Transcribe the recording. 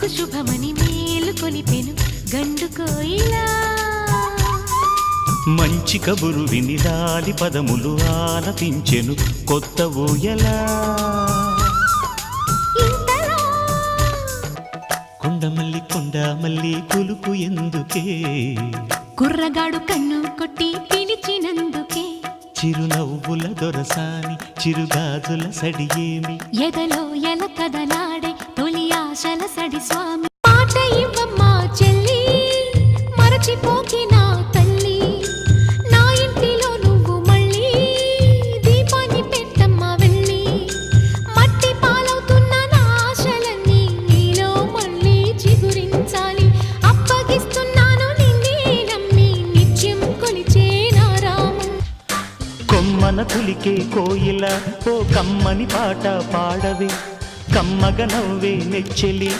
నీకు శుభమని మేలు కొలిపెను గండు కోయిలా మంచి కబురు విని లాలి పదములు ఆలపించెను కొత్త ఊయలా కొండమల్లి కులుకు ఎందుకే కుర్రగాడు కన్ను కొట్టి పిలిచినందుకే చిరునవ్వుల దొరసాని చిరుగాజుల సడియేమి ఎదలో ఎల కదలాడే తొలి ఆశల సడి స్వామి మాట ఇవ్వమ్మా చెల్లి మరచిపోకి నా తల్లి నా ఇంటిలో నువ్వు మళ్ళీ దీపాన్ని పెట్టమ్మా వెళ్ళి మట్టి పాలవుతున్న నా ఆశలన్నీ నీలో మళ్ళీ చిగురించాలి అప్పగిస్తున్నాను నిన్నే నమ్మి నిత్యం కొలిచే నా రాము కొమ్మన కులికే కోయిల ఓ కమ్మని పాట పాడవే కమ్మగ నవ్వే నెచ్చెలి